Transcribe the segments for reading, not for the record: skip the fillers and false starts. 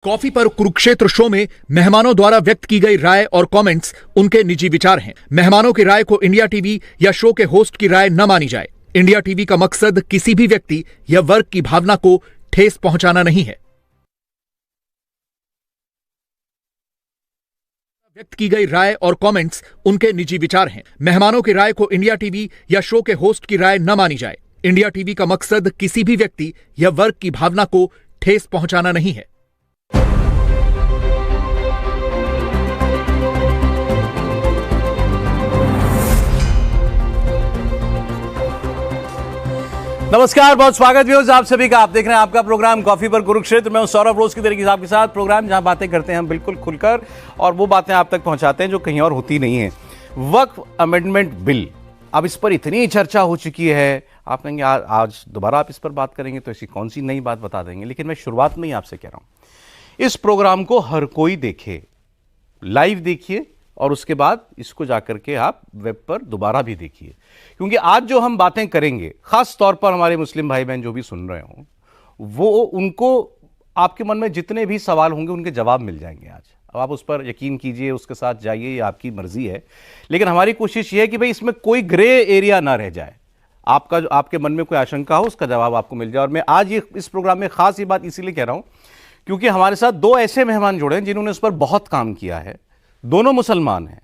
Coffee पर Kurukshetra show में मेहमानों द्वारा व्यक्त की गई राय और कमेंट्स उनके निजी विचार हैं। मेहमानों की राय को इंडिया टीवी या शो के होस्ट की राय न मानी जाए। इंडिया टीवी का मकसद किसी भी व्यक्ति या वर्ग की भावना को ठेस पहुंचाना नहीं है। व्यक्त की गई राय और कमेंट्स उनके निजी विचार हैं। मेहमानों की राय को इंडिया टीवी या शो के होस्ट की राय न मानी जाए। इंडिया टीवी का मकसद किसी भी व्यक्ति या वर्ग की भावना को ठेस पहुंचाना नहीं है। नमस्कार, बहुत स्वागत व्यूअर्स आप सभी का। आप देख रहे हैं आपका प्रोग्राम कॉफी पर कुरुक्षेत्र। मैं हूं सौरभ रोज की तरीके से आपके साथ प्रोग्राम जहां बातें करते हैं हम बिल्कुल खुलकर और वो बातें आप तक पहुंचाते हैं जो कहीं और होती नहीं है। वक्फ अमेंडमेंट बिल, अब इस पर इतनी चर्चा हो चुकी है, आप कहेंगे आज दोबारा आप इस पर बात करेंगे तो ऐसी कौन सी नई बात बता देंगे। लेकिन मैं शुरुआत में ही आपसे कह रहा हूं, इस प्रोग्राम को हर कोई देखे, लाइव देखिए और उसके बाद इसको जाकर के आप वेब पर दोबारा भी देखिए, क्योंकि आज जो हम बातें करेंगे, खास तौर पर हमारे मुस्लिम भाई बहन जो भी सुन रहे हों, वो उनको आपके मन में जितने भी सवाल होंगे उनके जवाब मिल जाएंगे आज। अब आप उस पर यकीन कीजिए, उसके साथ जाइए, ये आपकी मर्जी है। लेकिन हमारी कोशिश ये है कि भाई इसमें कोई ग्रे एरिया ना रह जाए। आपका जो आपके मन में कोई आशंका हो उसका जवाब आपको मिल जाए। और मैं आज ये इस प्रोग्राम में खास ये बात इसीलिए कह रहा हूं क्योंकि हमारे साथ दो ऐसे मेहमान जुड़े हैं जिन्होंने इस पर बहुत काम किया है। दोनों मुसलमान हैं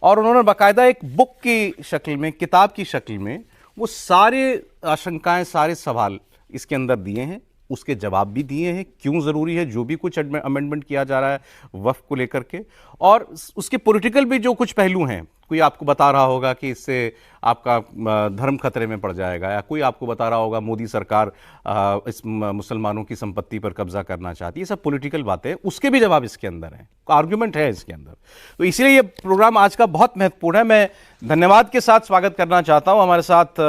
और उन्होंने बाकायदा एक बुक की शक्ल में, किताब की शक्ल में वो सारे आशंकाएं, सारे सवाल इसके अंदर दिए हैं, उसके जवाब भी दिए हैं, क्यों ज़रूरी है जो भी कुछ अमेंडमेंट किया जा रहा है वक्फ को लेकर के, और उसके पॉलिटिकल भी जो कुछ पहलू हैं। कोई आपको बता रहा होगा कि इससे आपका धर्म खतरे में पड़ जाएगा, या कोई आपको बता रहा होगा मोदी सरकार इस मुसलमानों की संपत्ति पर कब्जा करना चाहती है। ये सब पॉलिटिकल बातें, उसके भी जवाब इसके अंदर हैं, आर्गुमेंट है इसके अंदर। तो इसलिए ये प्रोग्राम आज का बहुत महत्वपूर्ण है। मैं धन्यवाद के साथ स्वागत करना चाहता हूं हमारे साथ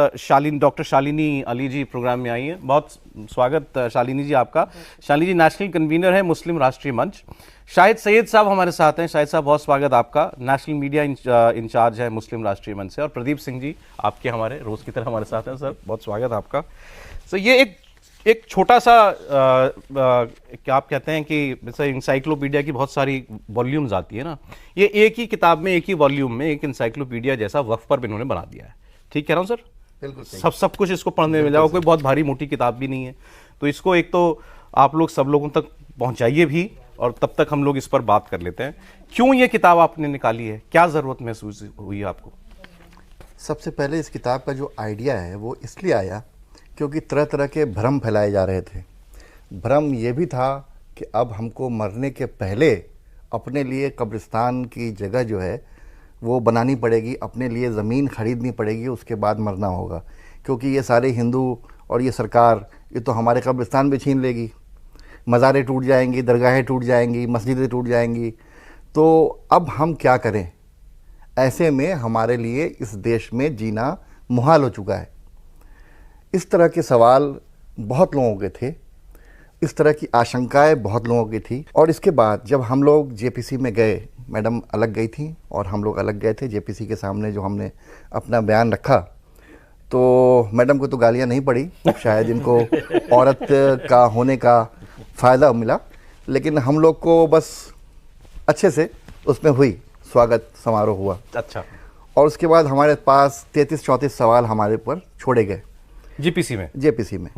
डॉक्टर शालिनी अली जी प्रोग्राम में आई हैं। बहुत स्वागत शालिनी जी आपका। शालिनी जी नेशनल कन्वीनर है मुस्लिम राष्ट्रीय मंच। शाहिद सैयद साहब हमारे साथ हैं। शाहिद साहब बहुत स्वागत आपका, नेशनल मीडिया इंचार्ज है मुस्लिम राष्ट्रीय मंच से। और प्रदीप सिंह जी आपके हमारे रोज की तरह हमारे साथ हैं। सर बहुत स्वागत आपका। सर ये एक छोटा सा क्या आप कहते हैं कि जैसे इंसाइक्लोपीडिया की बहुत सारी वॉल्यूम्स आती है ना, ये एक ही किताब में, एक ही वॉल्यूम में एक इंसाइक्लोपीडिया जैसा वक्फ पर इन्होंने बना दिया है। ठीक कह रहा हूँ सर? बिल्कुल सब कुछ इसको पढ़ने में मिल जाएगा। कोई बहुत भारी मोटी किताब भी नहीं है। तो इसको एक तो आप लोग सब लोगों तक पहुंचाइए भी, और तब तक हम लोग इस पर बात कर लेते हैं। क्यों ये किताब आपने निकाली है, क्या ज़रूरत महसूस हुई है आपको? सबसे पहले इस किताब का जो आइडिया है वो इसलिए आया क्योंकि तरह तरह के भ्रम फैलाए जा रहे थे। भ्रम ये भी था कि अब हमको मरने के पहले अपने लिए कब्रिस्तान की जगह जो है वो बनानी पड़ेगी, अपने लिए ज़मीन खरीदनी पड़ेगी, उसके बाद मरना होगा, क्योंकि ये सारे हिंदू और ये सरकार ये तो हमारे कब्रिस्तान भी छीन लेगी, मज़ारें टूट जाएंगी, दरगाहें टूट जाएंगी, मस्जिदें टूट जाएंगी। तो अब हम क्या करें? ऐसे में हमारे लिए इस देश में जीना मुहाल हो चुका है। इस तरह के सवाल बहुत लोगों के थे, इस तरह की आशंकाएं बहुत लोगों की थी। और इसके बाद जब हम लोग जेपीसी में गए, मैडम अलग गई थी और हम लोग अलग गए थे जेपीसी के सामने, जो हमने अपना बयान रखा, तो मैडम को तो गालियां नहीं पड़ी, शायद इनको औरत का होने का फ़ायदा मिला, लेकिन हम लोग को बस अच्छे से उसमें हुई, स्वागत समारोह हुआ। अच्छा। और उसके बाद हमारे पास 33-34 सवाल हमारे ऊपर छोड़े गए जेपीसी में।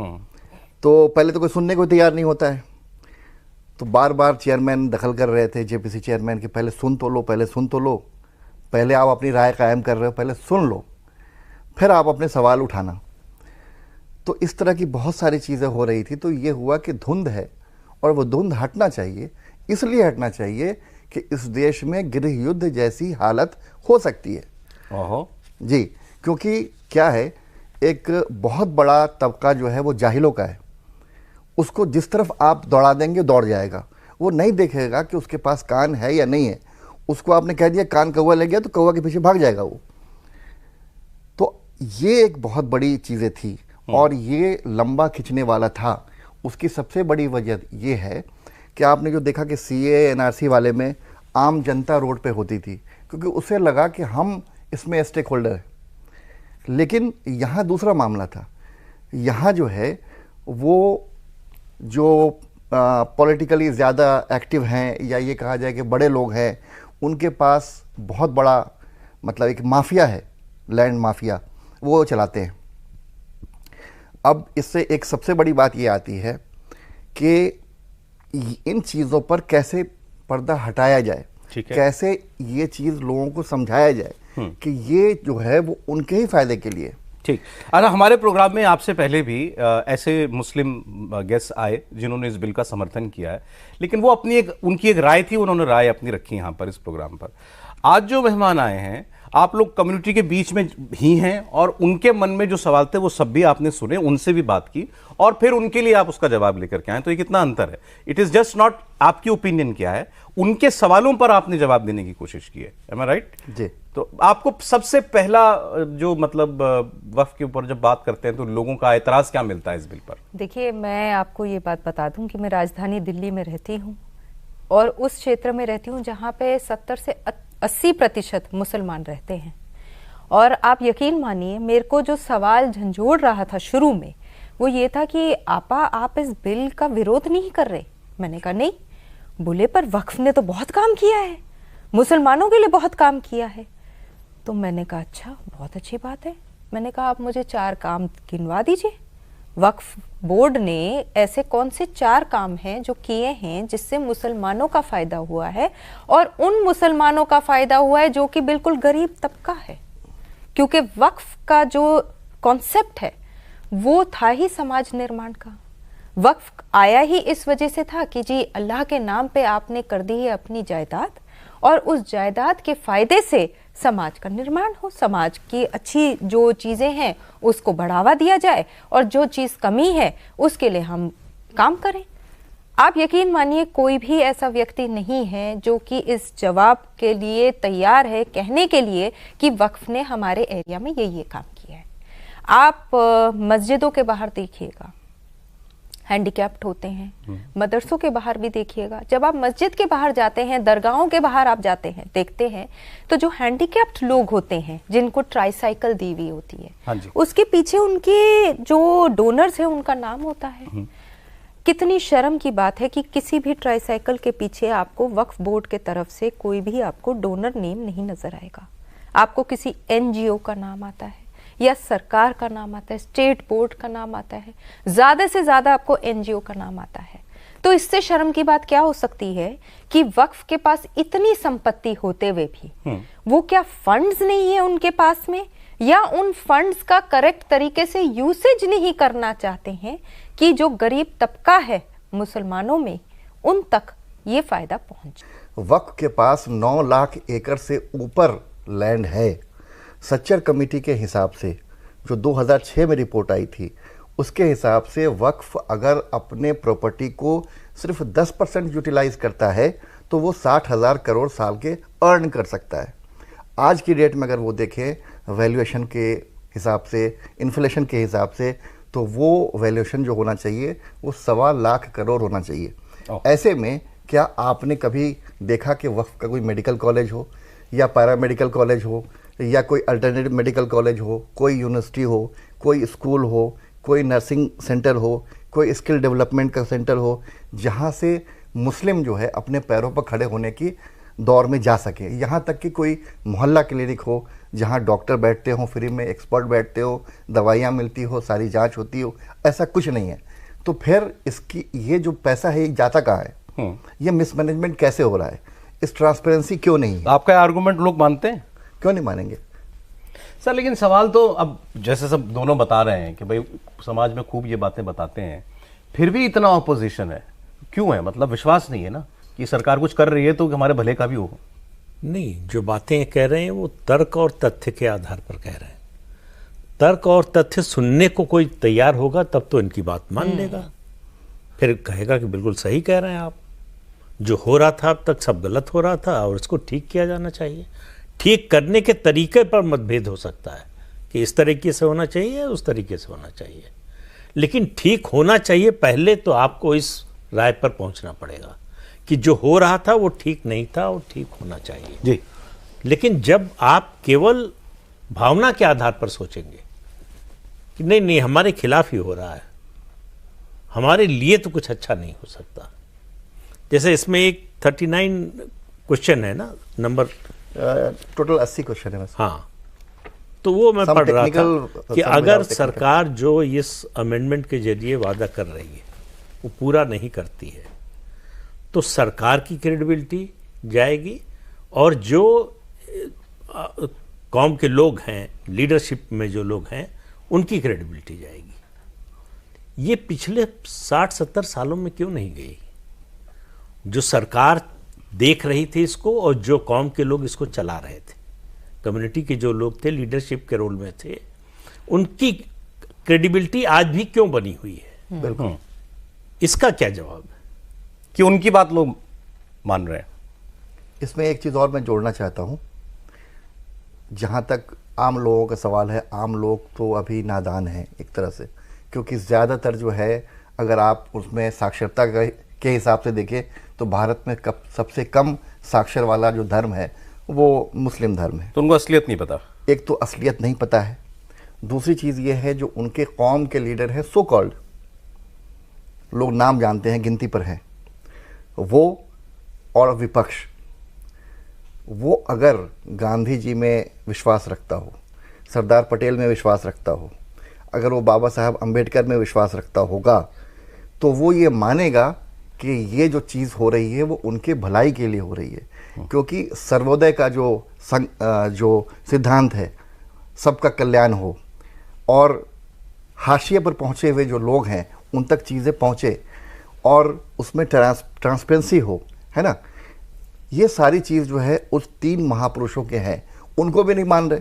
तो पहले तो कोई सुनने को तैयार नहीं होता है, तो बार बार चेयरमैन दखल कर रहे थे, जेपीसी चेयरमैन कि पहले सुन तो लो, पहले आप अपनी राय कायम कर रहे हो, पहले सुन लो, फिर आप अपने सवाल उठाना। तो इस तरह की बहुत सारी चीज़ें हो रही थी। तो ये हुआ कि धुंध है और वो धुंध हटना चाहिए। इसलिए हटना चाहिए कि इस देश में गृह युद्ध जैसी हालत हो सकती है। ओहो जी, क्योंकि क्या है, एक बहुत बड़ा तबका जो है वो जाहिलों का है, उसको जिस तरफ आप दौड़ा देंगे दौड़ जाएगा। वो नहीं देखेगा कि उसके पास कान है या नहीं है। उसको आपने कह दिया कान कौवा ले गया तो कौवा के पीछे भाग जाएगा वो। तो ये एक बहुत बड़ी चीज़ें थी और ये लंबा खिंचने वाला था। उसकी सबसे बड़ी वजह ये है कि आपने जो देखा कि CAA NRC वाले में आम जनता रोड पे होती थी, क्योंकि उसे लगा कि हम इसमें स्टेक होल्डर हैं। लेकिन यहाँ दूसरा मामला था। यहाँ जो है वो जो पॉलिटिकली ज़्यादा एक्टिव हैं, या ये कहा जाए कि बड़े लोग हैं, उनके पास बहुत बड़ा मतलब एक माफिया है, लैंड माफिया, वो चलाते हैं। अब इससे एक सबसे बड़ी बात ये आती है कि इन चीज़ों पर कैसे पर्दा हटाया जाए, कैसे ये चीज़ लोगों को समझाया जाए कि ये जो है वो उनके ही फायदे के लिए। ठीक। अच्छा, हमारे प्रोग्राम में आपसे पहले भी ऐसे मुस्लिम गेस्ट आए जिन्होंने इस बिल का समर्थन किया है, लेकिन वो उनकी एक राय थी, उन्होंने राय अपनी रखी यहाँ पर इस प्रोग्राम पर। आज जो मेहमान आए हैं, आप लोग कम्युनिटी के बीच में ही हैं और उनके मन में जो सवाल थे वो सब भी आपने सुने, उनसे भी बात की और फिर उनके लिए आप उसका जवाब लेकर के आए। तो ये कितना अंतर है। इट इज जस्ट नॉट आपकी ओपिनियन क्या है, उनके सवालों पर आपने जवाब देने की कोशिश की है। एम आई राइट जी। तो आपको सबसे पहला जो मतलब वक्फ के ऊपर जब बात करते हैं तो लोगों का एतराज क्या मिलता है इस बिल पर? देखिए, मैं आपको ये बात बता दूं कि मैं राजधानी दिल्ली में रहती हूँ और उस क्षेत्र में रहती हूँ जहाँ पे 70 से 80% मुसलमान रहते हैं। और आप यकीन मानिए, मेरे को जो सवाल झंझोड़ रहा था शुरू में वो ये था कि आपा आप इस बिल का विरोध नहीं कर रहे। मैंने कहा नहीं, बोले पर वक्फ ने तो बहुत काम किया है, मुसलमानों के लिए बहुत काम किया है। तो मैंने कहा अच्छा, बहुत अच्छी बात है। मैंने कहा आप मुझे 4 काम गिनवा दीजिए। वक्फ बोर्ड ने ऐसे कौन से 4 काम हैं जो किए हैं जिससे मुसलमानों का फायदा हुआ है, और उन मुसलमानों का फायदा हुआ है जो कि बिल्कुल गरीब तबका है। क्योंकि वक्फ का जो कॉन्सेप्ट है वो था ही समाज निर्माण का। वक्फ आया ही इस वजह से था कि जी अल्लाह के नाम पे आपने कर दी है अपनी जायदाद, और उस जायदाद के फायदे से समाज का निर्माण हो, समाज की अच्छी जो चीज़ें हैं उसको बढ़ावा दिया जाए, और जो चीज़ कमी है उसके लिए हम काम करें। आप यकीन मानिए, कोई भी ऐसा व्यक्ति नहीं है जो कि इस जवाब के लिए तैयार है कहने के लिए कि वक्फ ने हमारे एरिया में ये काम किया है। आप मस्जिदों के बाहर देखिएगा, हैंडीकैप्ड होते हैं। मदरसों के बाहर भी देखिएगा, जब आप मस्जिद के बाहर जाते हैं, दरगाहों के बाहर आप जाते हैं, देखते हैं तो जो हैंडीकैप्ड लोग होते हैं जिनको ट्राईसाइकिल दी हुई होती है, हाँ जी, उसके पीछे उनके जो डोनर्स हैं उनका नाम होता है। कितनी शर्म की बात है कि किसी भी ट्राईसाइकिल के पीछे आपको वक्फ बोर्ड के तरफ से कोई भी आपको डोनर नेम नहीं नजर आएगा। आपको किसी एनजीओ का नाम आता है या सरकार का नाम आता है, स्टेट बोर्ड का नाम आता है, ज्यादा से ज्यादा आपको एनजीओ का नाम आता है। तो इससे शर्म की बात क्या हो सकती है कि वक्फ के पास इतनी संपत्ति होते हुए भी वो क्या फंड्स नहीं है उनके पास में, या उन फंड्स का करेक्ट तरीके से यूसेज नहीं करना चाहते हैं कि जो गरीब तबका है मुसलमानों में उन तक ये फायदा पहुंचे। वक्फ के पास 9 लाख एकड़ से ऊपर लैंड है। सच्चर कमेटी के हिसाब से जो 2006 में रिपोर्ट आई थी, उसके हिसाब से वक्फ अगर अपने प्रॉपर्टी को सिर्फ 10% यूटिलाइज करता है तो वो 60,000 करोड़ साल के अर्न कर सकता है। आज की डेट में अगर वो देखें वैल्यूएशन के हिसाब से, इन्फ्लेशन के हिसाब से, तो वो वैल्यूएशन जो होना चाहिए वो 1.25 लाख करोड़ होना चाहिए। ऐसे में क्या आपने कभी देखा कि वक्फ का कोई मेडिकल कॉलेज हो या पैरामेडिकल कॉलेज हो या कोई अल्टरनेटिव मेडिकल कॉलेज हो, कोई यूनिवर्सिटी हो, कोई स्कूल हो, कोई नर्सिंग सेंटर हो, कोई स्किल डेवलपमेंट का सेंटर हो, जहाँ से मुस्लिम जो है अपने पैरों पर खड़े होने की दौर में जा सके? यहाँ तक कि कोई मोहल्ला क्लिनिक हो जहाँ डॉक्टर बैठते हो फ्री में, एक्सपर्ट बैठते हो, दवाइयाँ मिलती हो, सारी जांच होती हो, ऐसा कुछ नहीं है। तो फिर इसकी ये जो पैसा है ये जाता कहाँ है? ये मिसमैनेजमेंट कैसे हो रहा है? इस ट्रांसपेरेंसी क्यों नहीं है? आपका आर्गुमेंट लोग मानते हैं? क्यों नहीं मानेंगे सर? लेकिन सवाल तो अब जैसे सब दोनों बता रहे हैं कि भाई समाज में खूब ये बातें बताते हैं, फिर भी इतना ऑपोजिशन है, क्यों है? मतलब विश्वास नहीं है ना कि सरकार कुछ कर रही है तो हमारे भले का भी हो। नहीं, जो बातें कह रहे हैं वो तर्क और तथ्य के आधार पर कह रहे हैं। तर्क और तथ्य सुनने को कोई तैयार होगा तब तो इनकी बात मान लेगा, फिर कहेगा कि बिल्कुल सही कह रहे हैं आप, जो हो रहा था अब तक सब गलत हो रहा था और इसको ठीक किया जाना चाहिए। ठीक करने के तरीके पर मतभेद हो सकता है कि इस तरीके से होना चाहिए या उस तरीके से होना चाहिए, लेकिन ठीक होना चाहिए। पहले तो आपको इस राय पर पहुंचना पड़ेगा कि जो हो रहा था वो ठीक नहीं था और ठीक होना चाहिए जी। लेकिन जब आप केवल भावना के आधार पर सोचेंगे कि नहीं नहीं हमारे खिलाफ ही हो रहा है, हमारे लिए तो कुछ अच्छा नहीं हो सकता। जैसे इसमें एक 39 क्वेश्चन है ना, नंबर टोटल 80 क्वेश्चन है बस। हाँ, तो वो मैं Some पढ़ रहा था technical, कि some अगर without technical। सरकार जो इस अमेंडमेंट के जरिए वादा कर रही है वो पूरा नहीं करती है तो सरकार की क्रेडिबिलिटी जाएगी और जो कौम के लोग हैं, लीडरशिप में जो लोग हैं, उनकी क्रेडिबिलिटी जाएगी। ये पिछले 60-70 सालों में क्यों नहीं गई? जो सरकार देख रही थी इसको और जो कौम के लोग इसको चला रहे थे, कम्युनिटी के जो लोग थे, लीडरशिप के रोल में थे, उनकी क्रेडिबिलिटी आज भी क्यों बनी हुई है? बिल्कुल। इसका क्या जवाब है? कि उनकी बात लोग मान रहे हैं। इसमें एक चीज़ और मैं जोड़ना चाहता हूँ। जहाँ तक आम लोगों का सवाल है, आम लोग तो अभी नादान हैं एक तरह से, क्योंकि ज़्यादातर जो है, अगर आप उसमें साक्षरता के हिसाब से देखें तो भारत में सबसे कम साक्षर वाला जो धर्म है वो मुस्लिम धर्म है। तो उनको असलियत नहीं पता। एक तो असलियत नहीं पता है, दूसरी चीज़ ये है जो उनके कौम के लीडर हैं, सो कॉल्ड लोग नाम जानते हैं, गिनती पर हैं, वो और विपक्ष, वो अगर गांधी जी में विश्वास रखता हो, सरदार पटेल में विश्वास रखता हो, अगर वो बाबा साहब अम्बेडकर में विश्वास रखता होगा, तो वो ये मानेगा कि ये जो चीज़ हो रही है वो उनके भलाई के लिए हो रही है। क्योंकि सर्वोदय का जो सिद्धांत है, सबका कल्याण हो और हाशिए पर पहुँचे हुए जो लोग हैं उन तक चीज़ें पहुँचे और उसमें ट्रांसपेरेंसी हो, है ना, ये सारी चीज़ जो है उस 3 महापुरुषों के हैं, उनको भी नहीं मान रहे।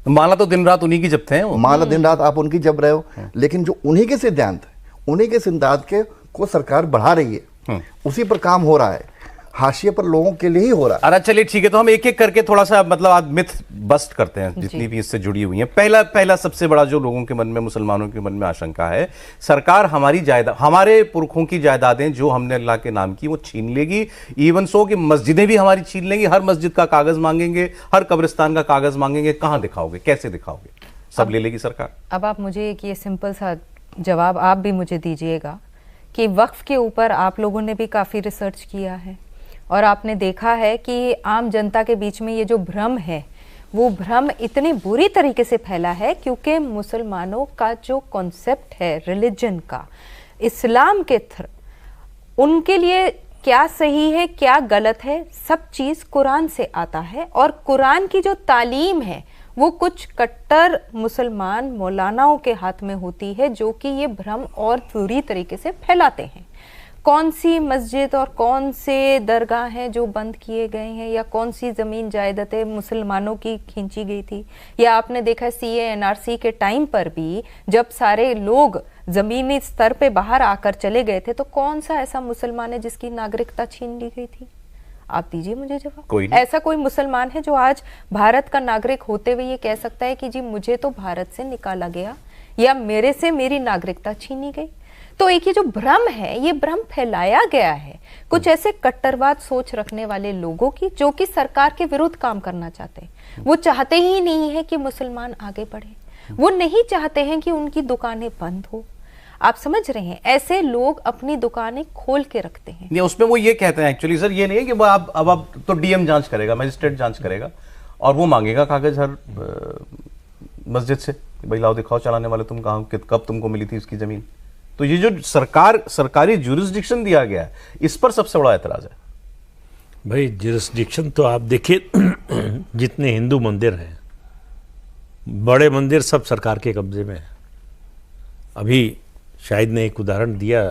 माला तो दिन रात उन्हीं की जपते हैं। माला दिन रात आप उनकी जप रहे हो, लेकिन जो उन्हीं के सिद्धांत है, उन्हीं के सिद्धांत के को सरकार बढ़ा रही है, उसी पर काम हो रहा है, हाशिए पर लोगों के लिए ही हो रहा है। अरे चलिए ठीक है, तो हम एक एक करके थोड़ा सा मतलब आज मिथ बस्ट करते हैं जितनी भी इससे जुड़ी हुई हैं। पहला सबसे बड़ा जो लोगों के मन में, मुसलमानों के मन में आशंका है, सरकार हमारी जायदाद, हमारे पुरखों की जायदादें जो हमने अल्लाह के नाम की, वो छीन लेगी। इवन सो कि मस्जिदें भी हमारी छीन लेंगी, हर मस्जिद का कागज मांगेंगे, हर कब्रिस्तान का कागज मांगेंगे। कहां दिखाओगे, कैसे दिखाओगे? सब ले लेगी सरकार। अब आप मुझे एक ये सिंपल सा जवाब आप भी मुझे दीजिएगा कि वक्फ के ऊपर आप लोगों ने भी काफ़ी रिसर्च किया है और आपने देखा है कि आम जनता के बीच में ये जो भ्रम है, वो भ्रम इतनी बुरी तरीके से फैला है क्योंकि मुसलमानों का जो कॉन्सेप्ट है रिलीजन का, इस्लाम के थ्रू, उनके लिए क्या सही है क्या गलत है, सब चीज़ कुरान से आता है। और कुरान की जो तालीम है वो कुछ कट्टर मुसलमान मौलानाओं के हाथ में होती है, जो कि ये भ्रम और बुरी तरीके से फैलाते हैं। कौन सी मस्जिद और कौन से दरगाह हैं जो बंद किए गए हैं, या कौन सी ज़मीन जायदादें मुसलमानों की खींची गई थी, या आपने देखा CA NRC के टाइम पर भी जब सारे लोग ज़मीनी स्तर पे बाहर आकर चले गए थे, तो कौन सा ऐसा मुसलमान है जिसकी नागरिकता छीन ली गई थी? आप दीजिए मुझे जवाब। कोई नहीं। ऐसा कोई मुसलमान है जो आज भारत का नागरिक होते हुए ये कह सकता है कि जी मुझे तो भारत से निकाला गया या मेरे से मेरी नागरिकता छीनी गई? तो एक ये जो भ्रम है, ये भ्रम फैलाया गया है कुछ ऐसे कट्टरवाद सोच रखने वाले लोगों की, जो कि सरकार के विरुद्ध काम करना चाहते हैं। वो चाहते ही नहीं है कि मुसलमान आगे बढ़े, वो नहीं चाहते हैं कि उनकी दुकानें बंद हो। आप समझ रहे हैं, ऐसे लोग अपनी दुकानें खोल के रखते हैं। नहीं, उसमें वो ये कहते हैं एक्चुअली सर, ये नहीं है कि अब तो DM जांच करेगा, मजिस्ट्रेट जांच करेगा और वो मांगेगा कागज हर मस्जिद से, भाई लाओ दिखाओ चलाने वाले तुम कहाँ, कब तुमको मिली थी इसकी जमीन। तो ये जो सरकारी ज्यूरिसडिक्शन दिया गया है, इस पर सबसे बड़ा एतराज है। भाई ज्यूरिसडिक्शन तो आप देखिए, जितने हिंदू मंदिर हैं, बड़े मंदिर सब सरकार के कब्जे में है। अभी शाहिद ने एक उदाहरण दिया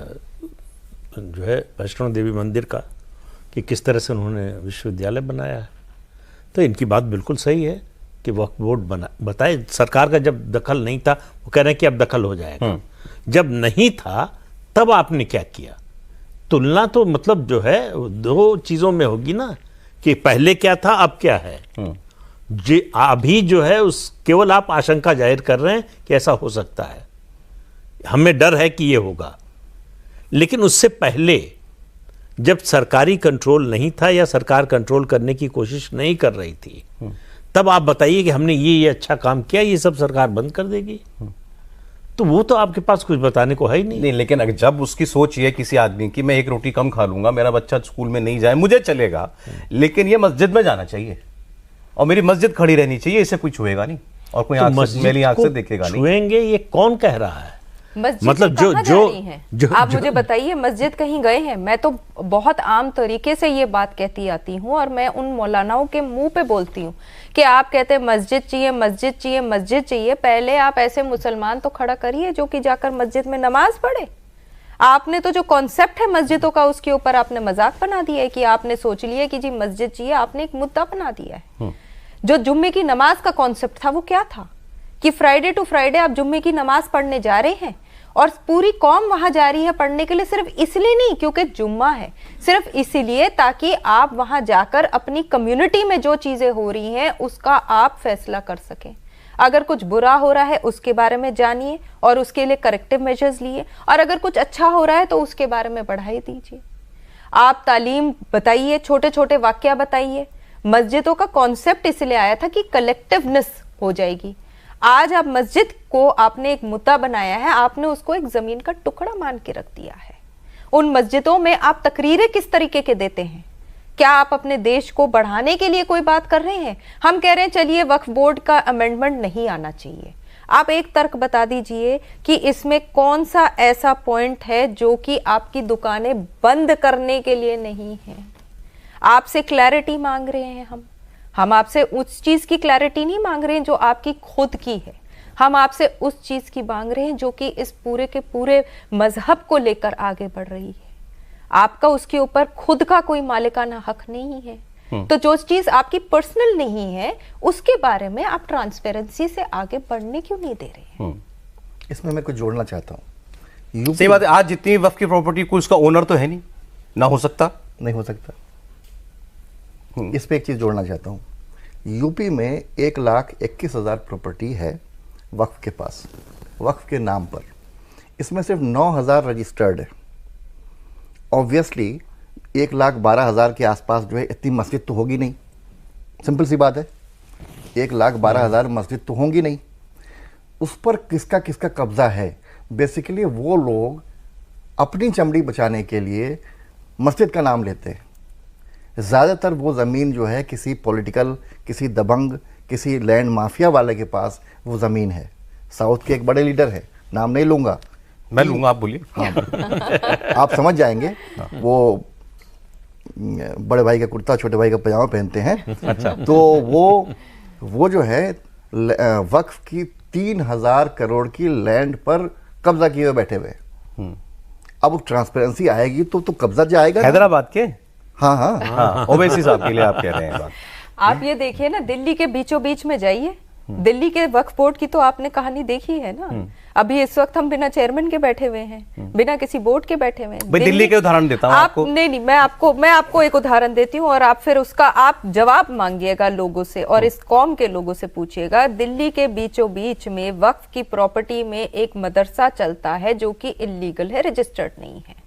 जो है वैष्णो देवी मंदिर का, कि किस तरह से उन्होंने विश्वविद्यालय बनाया है। तो इनकी बात बिल्कुल सही है कि वक्फ बोर्ड बताए, सरकार का जब दखल नहीं था, वो कह रहे हैं कि अब दखल हो जाएगा। जब नहीं था तब आपने क्या किया? तुलना तो मतलब जो है 2 चीज़ों में होगी ना, कि पहले क्या था अब क्या है। जी अभी जो है उस केवल आप आशंका जाहिर कर रहे हैं कि ऐसा हो सकता है, हमें डर है कि ये होगा, लेकिन उससे पहले जब सरकारी कंट्रोल नहीं था या सरकार कंट्रोल करने की कोशिश नहीं कर रही थी, तब आप बताइए कि हमने ये अच्छा काम किया, ये सब सरकार बंद कर देगी? तो वो तो आपके पास कुछ बताने को है ही नहीं। नहीं, लेकिन अगर जब उसकी सोच ये किसी आदमी की, मैं एक रोटी कम खा लूंगा, मेरा बच्चा स्कूल में नहीं जाए, मुझे चलेगा, लेकिन ये मस्जिद में जाना चाहिए और मेरी मस्जिद खड़ी रहनी चाहिए, इसे कुछ छुएगा नहीं और कोई मेरी आंख से देखेगा नहीं। छुएंगे ये कौन कह रहा है? मतलब जो आप मुझे बताइए, मस्जिद कहीं गए हैं? मैं तो बहुत आम तरीके से ये बात कहती आती हूँ और मैं उन मौलानाओं के मुंह पे बोलती हूँ कि आप कहते हैं मस्जिद चाहिए, मस्जिद चाहिए, मस्जिद चाहिए। पहले आप ऐसे मुसलमान तो खड़ा करिए जो कि जाकर मस्जिद में नमाज पढ़े। आपने तो जो कॉन्सेप्ट है मस्जिदों का, उसके ऊपर आपने मजाक बना दिया है कि आपने सोच लिया कि जी मस्जिद चाहिए, आपने एक मुद्दा बना दिया है। जो जुम्मे की नमाज का कॉन्सेप्ट था वो क्या था कि फ्राइडे टू फ्राइडे आप जुम्मे की नमाज पढ़ने जा रहे हैं और पूरी कौम वहां जा रही है पढ़ने के लिए, सिर्फ इसलिए नहीं क्योंकि जुम्मा है, सिर्फ इसीलिए ताकि आप वहां जाकर अपनी कम्युनिटी में जो चीजें हो रही हैं उसका आप फैसला कर सकें। अगर कुछ बुरा हो रहा है उसके बारे में जानिए और उसके लिए करेक्टिव मेजर्स लिए, और अगर कुछ अच्छा हो रहा है तो उसके बारे में बढ़ाई दीजिए। आप तालीम बताइए, छोटे छोटे वाक्या बताइए। मस्जिदों का कॉन्सेप्ट इसलिए आया था कि कलेक्टिवनेस हो जाएगी। आज आप मस्जिद को आपने एक मुद्दा बनाया है, आपने उसको एक जमीन का टुकड़ा मान के रख दिया है। उन मस्जिदों में आप तकरीरें किस तरीके के देते हैं? क्या आप अपने देश को बढ़ाने के लिए कोई बात कर रहे हैं? हम कह रहे हैं चलिए वक्फ बोर्ड का अमेंडमेंट नहीं आना चाहिए। आप एक तर्क बता दीजिए कि इसमें कौन सा ऐसा पॉइंट है जो कि आपकी दुकानें बंद करने के लिए नहीं है। आपसे क्लैरिटी मांग रहे हैं हम आपसे उस चीज की क्लैरिटी नहीं मांग रहे हैं जो आपकी खुद की है, हम आपसे उस चीज की मांग रहे हैं जो कि इस पूरे के पूरे मजहब को लेकर आगे बढ़ रही है। आपका उसके ऊपर खुद का कोई मालिकाना हक नहीं है। तो जो चीज आपकी पर्सनल नहीं है उसके बारे में आप ट्रांसपेरेंसी से आगे बढ़ने क्यों नहीं दे रहे हैं? इसमें मैं कुछ जोड़ना चाहता हूँ। सही बात है, आज जितनी वक्फ की प्रॉपर्टी कोई उसका ओनर तो है नहीं, ना हो सकता, नहीं हो सकता। इस पे एक चीज जोड़ना चाहता हूँ। यूपी में 1,21,000 प्रॉपर्टी है वक्फ के पास, वक्फ के नाम पर। इसमें सिर्फ 9,000 रजिस्टर्ड है। ऑब्वियसली 1,12,000 के आसपास जो है इतनी मस्जिद तो होगी नहीं, सिंपल सी बात है। 1,12,000 मस्जिद तो होंगी नहीं। उस पर किसका किसका कब्जा है? बेसिकली वो लोग अपनी चमड़ी बचाने के लिए मस्जिद का नाम लेते हैं। ज़्यादातर वो ज़मीन जो है किसी पॉलिटिकल, किसी दबंग, किसी लैंड माफिया वाले के पास वो ज़मीन है। साउथ के एक बड़े लीडर है, नाम नहीं लूँगा, मैं लूँगा, आप बोलिए। हाँ आप समझ जाएंगे। वो बड़े भाई का कुर्ता छोटे भाई का पजामा पहनते हैं। अच्छा। तो वो जो है वक्फ की 3,000 करोड़ की लैंड पर कब्जा किए हुए बैठे हुए। अब ट्रांसपेरेंसी आएगी तो कब्जा जाएगा। हैदराबाद के? हाँ हाँ हाँ, ओवैसी साहब के लिए आप कह रहे हैं बात। आप ये देखिए ना, दिल्ली के बीचों बीच में जाइए, दिल्ली के वक्फ बोर्ड की तो आपने कहानी देखी है ना। अभी इस वक्त हम बिना चेयरमैन के बैठे हुए हैं, बिना किसी बोर्ड के बैठे हुए हैं। दिल्ली के उदाहरण देता हूं आपको। नहीं, मैं आपको एक उदाहरण देती हूँ और आप फिर उसका आप जवाब मांगिएगा लोगों से और इस कौम के लोगों से पूछिएगा। दिल्ली के बीचों बीच में वक्फ की प्रॉपर्टी में एक मदरसा चलता है जो कि इलीगल है, रजिस्टर्ड नहीं है।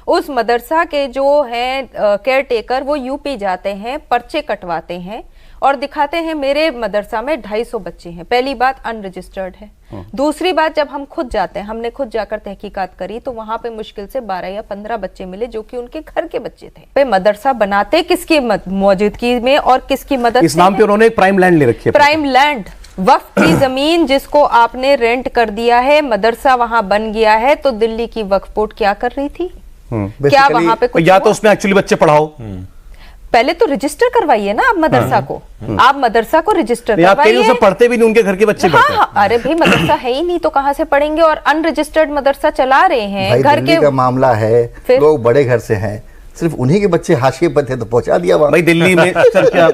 उस मदरसा के जो हैं केयर टेकर वो यूपी जाते हैं, पर्चे कटवाते हैं और दिखाते हैं मेरे मदरसा में 250 बच्चे हैं। पहली बात अनरजिस्टर्ड है। दूसरी बात, जब हम खुद जाते हैं, हमने खुद जाकर तहकीकात करी तो वहां पे मुश्किल से 12 या 15 बच्चे मिले जो कि उनके घर के बच्चे थे। पे मदरसा बनाते किसकी मौजूदगी में और किसकी मदद? इस नाम पे उन्होंने एक प्राइम लैंड ले रखी है। प्राइम लैंड, वक्फ की जमीन जिसको आपने रेंट कर दिया है, मदरसा वहां बन गया है। तो दिल्ली की वक्फ बोर्ड क्या कर रही थी? क्या वहां पे कुछ या तो उसमें एक्चुअली बच्चे पढ़ाओ, पहले तो रजिस्टर करवाइए ना आप मदरसा को। आप मदरसा को रजिस्टर करवाइए। आप पढ़ते भी नहीं, उनके घर के बच्चे पढ़ते हैं। हाँ, अरे भाई मदरसा है ही नहीं तो कहां से पढ़ेंगे? और अनरजिस्टर्ड मदरसा चला रहे हैं। घर के का मामला है, लोग बड़े घर से हैं, सिर्फ उन्हीं के बच्चे हाशिए पर थे तो पहुंचा दिया वहां। भाई दिल्ली में सर क्या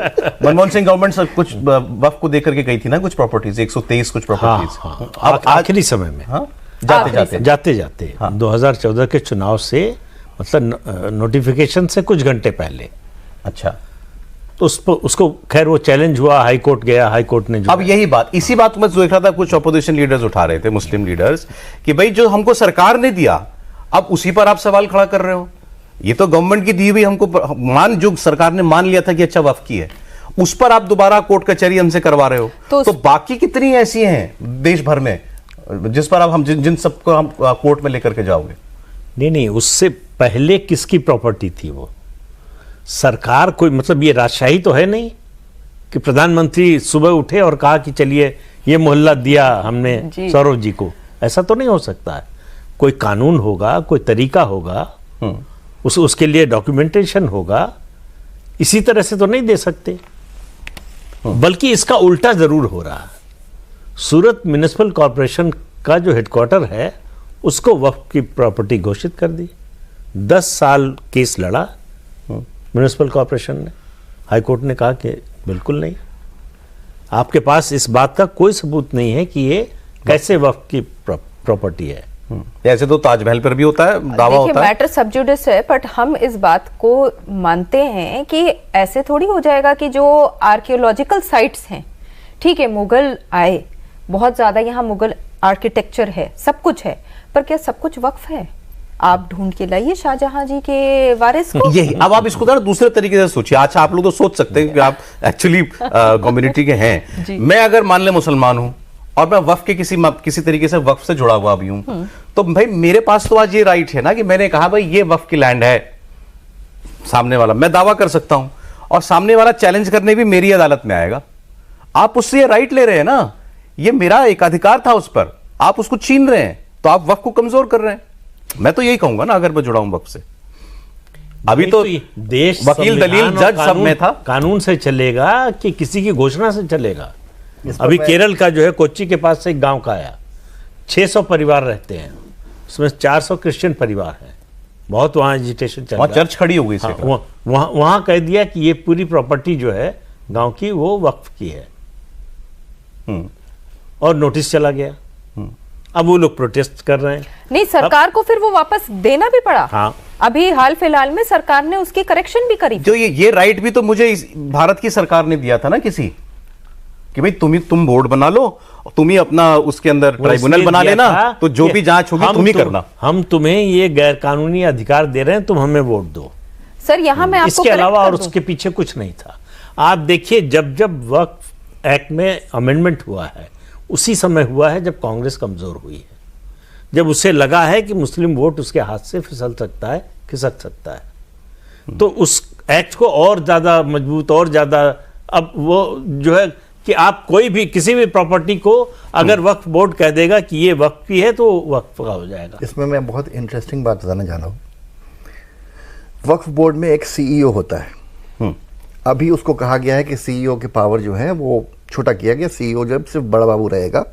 मनमोहन सिंह गवर्नमेंट सब कुछ वक्फ को देकर के गई थी ना, कुछ प्रॉपर्टीज 123 कुछ प्रॉपर्टीज। अब आखिरी समय में जाते जाते 2014 के चुनाव से, मतलब नोटिफिकेशन से कुछ घंटे पहले। अच्छा, तो उसको खैर वो चैलेंज हुआ, हाई कोर्ट गया, हाई कोर्ट ने अब यही बात, इसी बात को मैं देख रहा था, कुछ अपोजिशन लीडर्स उठा रहे थे, मुस्लिम लीडर्स, कि भाई जो हमको सरकार ने दिया अब उसी पर आप सवाल खड़ा कर रहे हो। ये तो गवर्नमेंट की दी हुई हमको जो सरकार ने मान लिया था कि अच्छा वक्फ की है, उस पर आप दोबारा कोर्ट कचहरी हमसे करवा रहे हो। तो बाकी कितनी ऐसी हैं देश भर में जिस पर अब हम जिन सबको हम कोर्ट में लेकर के जाओगे? नहीं, उससे पहले किसकी प्रॉपर्टी थी वो? सरकार कोई, मतलब ये राजशाही तो है नहीं कि प्रधानमंत्री सुबह उठे और कहा कि चलिए ये मोहल्ला दिया हमने सौरव जी को। ऐसा तो नहीं हो सकता है। कोई कानून होगा, कोई तरीका होगा, उसके लिए डॉक्यूमेंटेशन होगा। इसी तरह से तो नहीं दे सकते। बल्कि इसका उल्टा जरूर हो रहा है। सूरत म्युनिसिपल कॉरपोरेशन का जो हेडक्वार्टर है उसको वक्फ की प्रॉपर्टी घोषित कर दी। 10 साल केस लड़ा म्युनिसिपल कॉरपोरेशन ने। हाई कोर्ट ने कहा कि बिल्कुल नहीं, आपके पास इस बात का कोई सबूत नहीं है कि ये कैसे वक्फ की प्रॉपर्टी है। ऐसे तो ताजमहल पर भी होता है, दावा होता है। मैटर सब जुडिस है, बट हम इस बात को मानते हैं कि ऐसे थोड़ी हो जाएगा कि जो आर्कियोलॉजिकल साइट्स हैं, ठीक है, मुगल आए, बहुत ज्यादा यहाँ मुगल आर्किटेक्चर है, सब कुछ है, पर क्या सब कुछ वक्फ है? आप ढूंढ के लाइए शाहजहां जी के वारिस को। यही, अब आप इसको थोड़ा दूसरे तरीके से सोचिए। अच्छा, आप लोग तो सोच सकते हैं कि आप एक्चुअली कम्युनिटी के हैं। मैं अगर मान ले मुसलमान हूं और मैं वक्फ के किसी तरीके से वक्फ से जुड़ा हुआ भी हूं, तो भाई मेरे पास तो आज ये राइट है ना कि मैंने कहा भाई ये वक्फ की लैंड है। सामने वाला, मैं दावा कर सकता हूं और सामने वाला चैलेंज करने भी मेरी अदालत में आएगा। आप उससे ये राइट ले रहे हैं ना, ये मेरा एक अधिकार था उस पर, आप उसको छीन रहे हैं, तो आप वक्फ को कमजोर कर रहे हैं। मैं तो यही कहूंगा ना, अगर मैं जुड़ा हूं वक्फ से। अभी तो देश वकील, दलील, जज सब में था। कानून से चलेगा कि किसी की घोषणा से चलेगा? अभी केरल का जो है, कोच्चि के पास से एक गांव का आया, 600 परिवार रहते हैं, उसमें 400 क्रिश्चियन परिवार हैं। बहुत वहां एजिटेशन चल रहा है, वहां चर्च खड़ी हो गई। वहां कह दिया कि ये पूरी प्रॉपर्टी जो है गांव की वो वक्फ की है, और नोटिस चला गया। अब वो लोग प्रोटेस्ट कर रहे हैं। नहीं, सरकार को फिर वो वापस देना भी पड़ा। हाँ, अभी हाल फिलहाल में सरकार ने उसकी करेक्शन भी करी। जो ये राइट भी तो मुझे भारत की सरकार ने दिया था ना किसी, कि भाई तुम बोर्ड बना लो, तुम ही अपना उसके अंदर ट्राइब्यूनल बना लेना, तो जो भी जांच होगी तुम ही करना। हम तुम्हें ये गैर कानूनी अधिकार दे रहे हैं, तुम हमें वोट दो। सर, यहाँ मैं आपको इसके अलावा और उसके पीछे कुछ नहीं था। आप देखिए, जब वक्फ एक्ट में अमेंडमेंट हुआ है, उसी समय हुआ है जब कांग्रेस कमजोर हुई है, जब उसे लगा है कि मुस्लिम वोट उसके हाथ से फिसल सकता है, खिसक सकता है, तो उस एक्ट को और ज्यादा मजबूत, और ज्यादा, अब वो जो है कि आप कोई भी किसी भी प्रॉपर्टी को अगर वक्फ बोर्ड कह देगा कि ये वक्फ की है, तो वक्फ का हो जाएगा। इसमें मैं बहुत इंटरेस्टिंग बात बताना चाह रहा हूँ। वक्फ बोर्ड में एक सीईओ होता है। अभी उसको कहा गया है कि सीईओ के पावर जो है वो छोटा किया गया। सीईओ जब सिर्फ बड़ा बाबू रहेगा,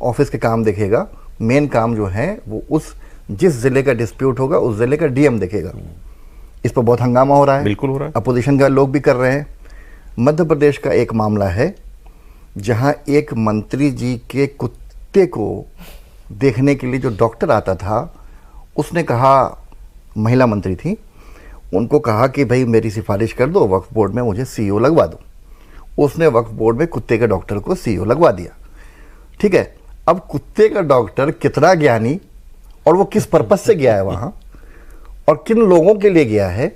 ऑफिस के काम देखेगा, मेन काम जो है वो उस जिस जिले का डिस्प्यूट होगा उस जिले का डीएम देखेगा। इस पर बहुत हंगामा हो रहा है, बिल्कुल हो रहा है, अपोजिशन का लोग भी कर रहे हैं। मध्य प्रदेश का एक मामला है जहां एक मंत्री जी के कुत्ते को देखने के लिए जो डॉक्टर आता था, उसने कहा, महिला मंत्री थी, उनको कहा कि भाई मेरी सिफारिश कर दो, वक्फ बोर्ड में मुझे सीईओ लगवा दो। उसने वक्फ बोर्ड में कुत्ते के डॉक्टर को सीईओ लगवा दिया। ठीक है, अब कुत्ते का डॉक्टर कितना ज्ञानी और वो किस पर्पस से गया है वहां और किन लोगों के लिए गया है,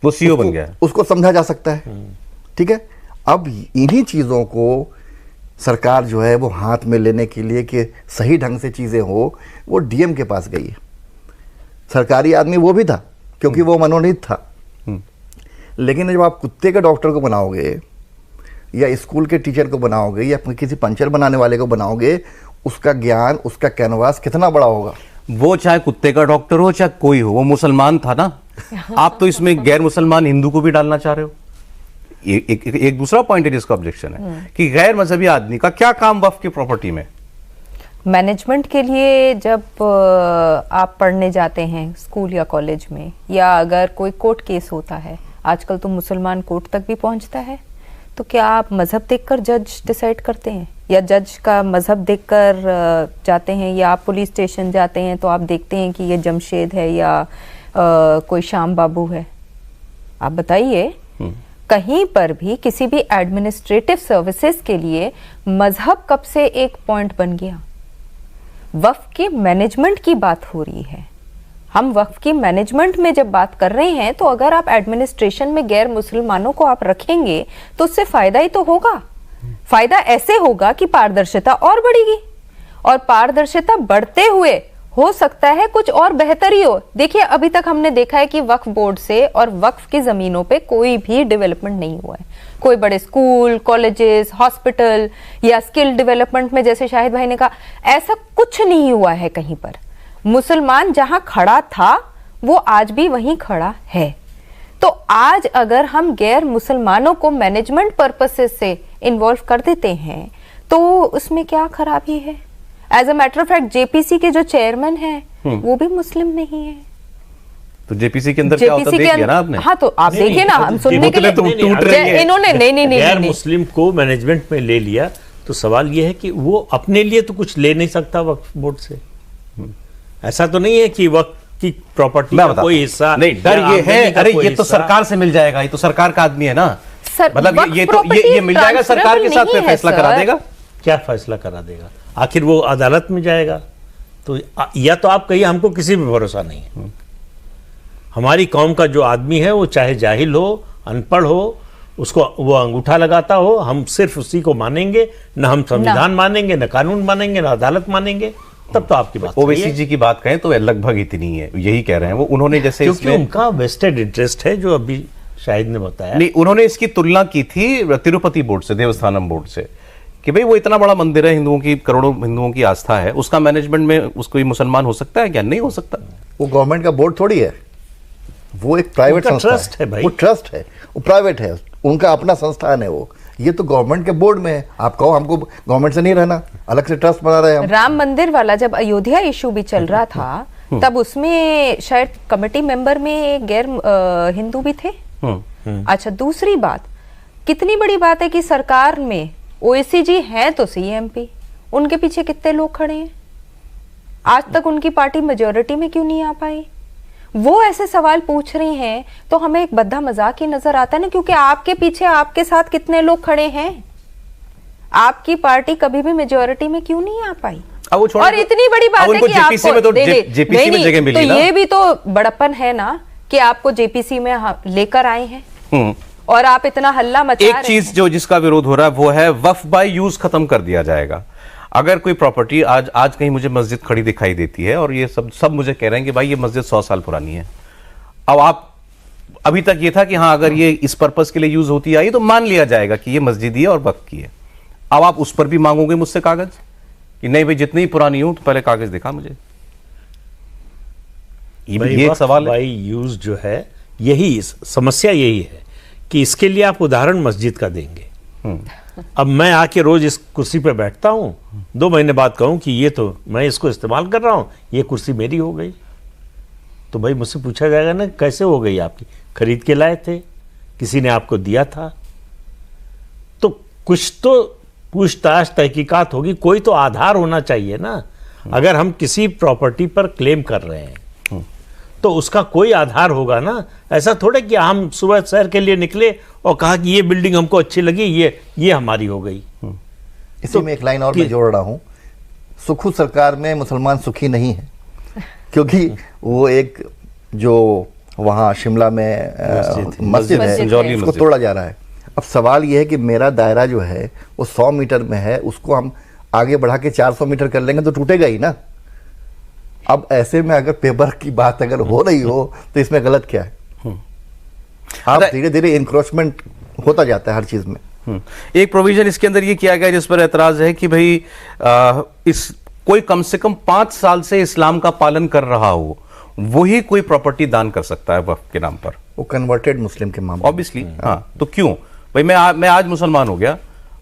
वो सीईओ बन गया है, उसको समझा जा सकता है। ठीक है, अब इन्हीं चीजों को सरकार जो है वो हाथ में लेने के लिए कि सही ढंग से चीजें हो, वो डीएम के पास गई है। सरकारी आदमी वो भी था क्योंकि वो मनोनीत था, लेकिन जब आप कुत्ते के डॉक्टर को बनाओगे या स्कूल के टीचर को बनाओगे या किसी पंचर बनाने वाले को बनाओगे, उसका ज्ञान, उसका कैनवास कितना बड़ा होगा। वो चाहे कुत्ते का डॉक्टर हो चाहे कोई हो, वो मुसलमान था ना। आप तो इसमें गैर मुसलमान हिंदू को भी डालना चाह रहे हो। एक दूसरा पॉइंट है जिसका ऑब्जेक्शन है कि गैर मजहबी आदमी का क्या काम वक्फ की प्रॉपर्टी में। मैनेजमेंट के लिए जब आप पढ़ने जाते हैं स्कूल या कॉलेज में, या अगर कोई कोर्ट केस होता है, आजकल तो मुसलमान कोर्ट तक भी पहुंचता है, तो क्या आप मजहब देखकर जज डिसाइड करते हैं, या जज का मजहब देखकर जाते हैं, या आप पुलिस स्टेशन जाते हैं तो आप देखते हैं कि ये जमशेद है या कोई श्याम बाबू है? आप बताइए, कहीं पर भी किसी भी एडमिनिस्ट्रेटिव सर्विसेज के लिए मजहब कब से एक पॉइंट बन गया? वक्फ के मैनेजमेंट की बात हो रही है। हम वक्फ की मैनेजमेंट में जब बात कर रहे हैं, तो अगर आप एडमिनिस्ट्रेशन में गैर मुसलमानों को आप रखेंगे तो उससे फायदा ही तो होगा। फायदा ऐसे होगा कि पारदर्शिता और बढ़ेगी, और पारदर्शिता बढ़ते हुए हो सकता है कुछ और बेहतर ही हो। देखिए अभी तक हमने देखा है कि वक्फ बोर्ड से और वक्फ की जमीनों पे कोई भी डेवलपमेंट नहीं हुआ है। कोई बड़े स्कूल, कॉलेजेस, हॉस्पिटल या स्किल डेवलपमेंट में जैसे शाहिद भाई ने कहा, ऐसा कुछ नहीं हुआ है कहीं पर। मुसलमान जहां खड़ा था वो आज भी वहीं खड़ा है। तो आज अगर हम गैर मुसलमानों को मैनेजमेंट पर्पसेस से इन्वॉल्व कर देते हैं तो उसमें क्या खराबी है? As a matter of fact JPC के जो चेयरमैन हैं वो भी मुस्लिम नहीं है। तो जेपीसी के अंदर क्या होता है देख लिया ना आपने? हाँ तो आप देखिए ना, हम सुनने के लिए टूट रही है। इन्होंने नहीं गैर मुस्लिम को मैनेजमेंट में ले लिया तो सवाल यह है कि वो अपने लिए तो कुछ ले नहीं सकता वक्फ बोर्ड से। ऐसा तो नहीं है कि वक्फ की प्रॉपर्टी का कोई हिस्सा नहीं, डर ये है अरे ये तो सरकार से मिल जाएगा, ये तो सरकार का आदमी है ना, मतलब ये मिल जाएगा, सरकार के साथ में फैसला करा देगा। क्या फैसला करा देगा? आखिर वो अदालत में जाएगा। तो या तो आप कहिए हमको किसी पे भरोसा नहीं है। हमारी कौम का जो आदमी है वो चाहे जाहिल हो, अनपढ़ हो, उसको वो अंगूठा लगाता हो, हम सिर्फ उसी को मानेंगे, न हम संविधान मानेंगे, न कानून मानेंगे, न अदालत मानेंगे। तब तो आपकी बात ओवैसी जी की बात कहें तो लगभग इतनी है, यही कह रहे हैं वो। उन्होंने जैसे क्योंकि उनका वेस्टेड इंटरेस्ट है जो अभी शाहिद ने बताया। नहीं, उन्होंने इसकी तुलना की थी तिरुपति बोर्ड से, देवस्थानम बोर्ड से, कि भाई वो इतना बड़ा मंदिर है, हिंदुओं की, करोड़ों हिंदुओं की आस्था है, उसका मैनेजमेंट में उसको मुसलमान हो सकता है क्या? नहीं हो सकता। वो गवर्नमेंट का बोर्ड थोड़ी है, वो एक प्राइवेट संस्था ट्रस्ट है भाई। वो ट्रस्ट है, वो प्राइवेट है, उनका अपना संस्थान है वो। ये तो गवर्नमेंट के बोर्ड में है। आप कहो हमको गवर्नमेंट से नहीं रहना, अलग से ट्रस्ट बना रहे हैं हम। राम मंदिर वाला जब अयोध्या इशू भी चल रहा था तब उसमें शायद कमेटी मेंबर में गैर हिंदू भी थे। अच्छा, दूसरी बात, कितनी बड़ी बात है कि सरकार में ओवैसी जी हैं तो सीएमपी, उनके पीछे कितने लोग खड़े हैं? आज तक उनकी पार्टी मेजोरिटी में क्यों नहीं आ पाई? वो ऐसे सवाल पूछ रही हैं तो हमें एक बद्दा मजाक ही नजर आता है ना, क्योंकि आपके पीछे आपके साथ कितने लोग खड़े हैं? आपकी पार्टी कभी भी मेजोरिटी में क्यों नहीं आ पाई? और इतनी बड़ी बात है कि आपको जेपीसी में जगह मिली तो ना? ये भी तो बड़प्पन है ना कि आपको जेपीसी में लेकर आए हैं और आप इतना हल्ला मचा रहे हैं। एक चीज जो जिसका विरोध हो रहा है वो है वक्फ बाय यूज खत्म कर दिया जाएगा। अगर कोई प्रॉपर्टी आज कहीं मुझे मस्जिद खड़ी दिखाई देती है और ये सब मुझे कह रहे हैं कि भाई ये मस्जिद 100 साल पुरानी है, अब आप अभी तक ये था कि हाँ अगर ये इस पर्पस के लिए यूज होती आई तो मान लिया जाएगा कि ये मस्जिद ही है और वक्फ की है। अब आप उस पर भी मांगोगे मुझसे कागज कि नहीं भाई जितनी पुरानी हो तो पहले कागज दिखा मुझे। ये एक सवाल है। बाई यूज जो है, यही समस्या यही है कि इसके लिए आप उदाहरण मस्जिद का देंगे। अब मैं आके रोज इस कुर्सी पे बैठता हूं, 2 महीने बाद कहूं कि ये तो मैं इसको इस्तेमाल कर रहा हूं, ये कुर्सी मेरी हो गई, तो भाई मुझसे पूछा जाएगा ना कैसे हो गई आपकी? खरीद के लाए थे, किसी ने आपको दिया था? तो कुछ तो पूछताछ तहकीकात होगी, कोई तो आधार होना चाहिए ना। अगर हम किसी प्रॉपर्टी पर क्लेम कर रहे हैं तो उसका कोई आधार होगा ना। ऐसा थोड़े कि हम सुबह सैर के लिए निकले और कहा कि ये बिल्डिंग हमको अच्छी लगी, ये हमारी हो गई। इसी तो में एक लाइन और मैं जोड़ रहा हूं, सुखू सरकार में मुसलमान सुखी नहीं है, क्योंकि वो एक जो वहां शिमला में मस्जिद है उसको तोड़ा जा रहा है। अब सवाल यह है कि मेरा दायरा जो है वो 100 मीटर में है, उसको हम आगे बढ़ा के 400 मीटर कर लेंगे तो टूटेगा ही ना। अब ऐसे में अगर पेपर की बात अगर हो रही हो तो इसमें गलत क्या है? आप धीरे धीरे इंक्रोचमेंट होता जाता है हर चीज में। एक प्रोविजन इसके अंदर ये किया गया जिस पर एतराज है कि भाई इस कोई कम से कम 5 साल से इस्लाम का पालन कर रहा हो वही कोई प्रॉपर्टी दान कर सकता है वक्फ के नाम पर। वो कन्वर्टेड मुस्लिम के मामले ऑब्वियसली हाँ, तो क्यों भाई मैं आज मुसलमान हो गया,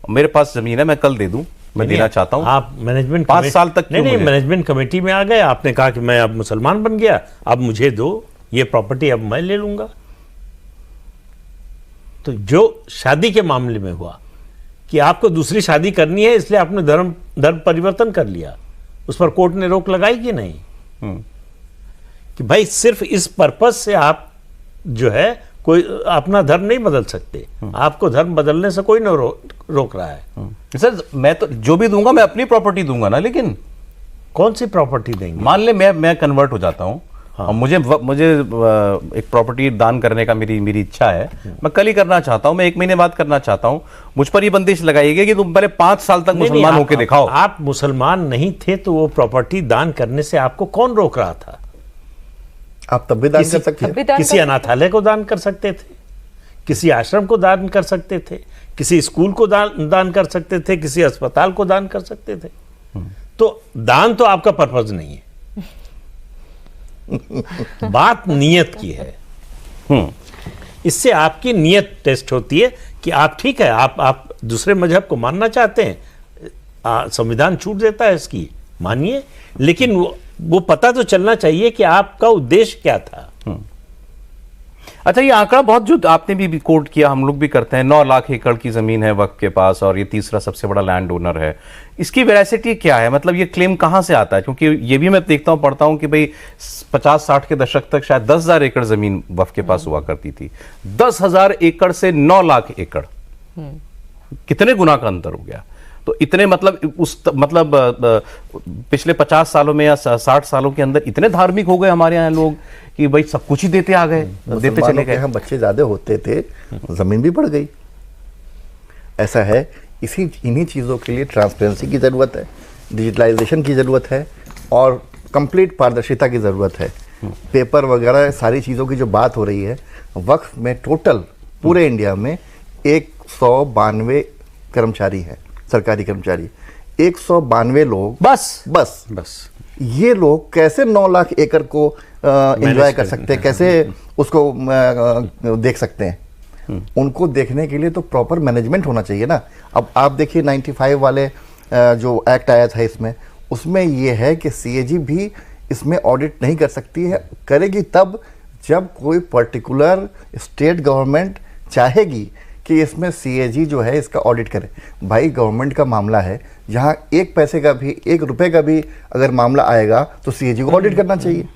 मेरे पास जमीन है, मैं कल दे दूं, मैं देना चाहता हूं। आप मैनेजमेंट 5 साल तक नहीं मैनेजमेंट कमेटी में आ गए, आपने कहा कि मैं अब मुसलमान बन गया, अब मुझे दो ये प्रॉपर्टी, अब मैं ले लूंगा। तो जो शादी के मामले में हुआ कि आपको दूसरी शादी करनी है इसलिए आपने धर्म परिवर्तन कर लिया, उस पर कोर्ट ने रोक लगाई कि नहीं कि भाई सिर्फ इस पर्पस से आप जो है कोई अपना धर्म नहीं बदल सकते, आपको धर्म बदलने से कोई नहीं रोक रहा है। सर मैं तो जो भी दूंगा मैं अपनी प्रॉपर्टी दूंगा ना, लेकिन कौन सी प्रॉपर्टी देंगे? मान ले मैं कन्वर्ट हो जाता हूं और मुझे एक प्रॉपर्टी दान करने का मेरी इच्छा है, मैं कल ही करना चाहता हूं, मैं 1 महीने बाद करना चाहता हूं, मुझ पर ये बंदिश लगाइएगा कि तुम पहले 5 साल तक मुसलमान होकर दिखाओ। आप मुसलमान नहीं थे तो वो प्रॉपर्टी दान करने से आपको कौन रोक रहा था? आप तब भी दान कर सकते हैं। किसी अनाथालय को दान कर सकते थे, किसी आश्रम को दान कर सकते थे, किसी स्कूल को दान कर सकते थे, किसी अस्पताल को दान कर सकते थे। तो दान तो आपका पर्पज नहीं है। बात नियत की है। इससे आपकी नियत टेस्ट होती है कि आप ठीक है, आप दूसरे मजहब को मानना चाहते हैं, संविधान छूट देता है इसकी, मानिए, लेकिन वो पता तो चलना चाहिए कि आपका उद्देश्य क्या था। अच्छा, ये आंकड़ा बहुत जो आपने भी कोट किया, हम लोग भी करते हैं, 9 लाख एकड़ की जमीन है वक्फ के पास और ये तीसरा सबसे बड़ा लैंड ओनर है। इसकी वेरासिटी क्या है? मतलब ये क्लेम कहां से आता है? क्योंकि ये भी मैं देखता हूं, पढ़ता हूं कि भाई 50-60 के दशक तक शायद 10,000 एकड़ जमीन वक्फ के पास हुआ करती थी। 10,000 एकड़ से 9 लाख एकड़, कितने गुना का अंतर हो गया? तो इतने मतलब पिछले 50 सालों में या 60 सालों के अंदर इतने धार्मिक हो गए हमारे यहाँ लोग कि भाई सब कुछ ही देते आ गए, देते चले गए। हम बच्चे ज्यादा होते थे, जमीन भी बढ़ गई। ऐसा है, इन्हीं चीजों के लिए ट्रांसपेरेंसी की जरूरत है, डिजिटलाइजेशन की जरूरत है और कंप्लीट पारदर्शिता की जरूरत है। पेपर वगैरह सारी चीजों की जो बात हो रही है, वक्फ में टोटल पूरे इंडिया में 192 कर्मचारी हैं, सरकारी कर्मचारी। 192 लोग बस ये लोग कैसे 9 लाख एकड़ को एंजॉय कर सकते हैं, कैसे उसको देख सकते हैं? उनको देखने के लिए तो प्रॉपर मैनेजमेंट होना चाहिए ना। अब आप देखिए 95 वाले जो एक्ट आया था इसमें, उसमें ये है कि सीएजी भी इसमें ऑडिट नहीं कर सकती है, करेगी तब जब कोई पर्टिकुलर स्टेट गवर्नमेंट चाहेगी कि इसमें सीएजी जो है इसका ऑडिट करे। भाई गवर्नमेंट का मामला है, जहां 1 पैसे का भी 1 रुपए का भी अगर मामला आएगा तो सीएजी को ऑडिट करना चाहिए।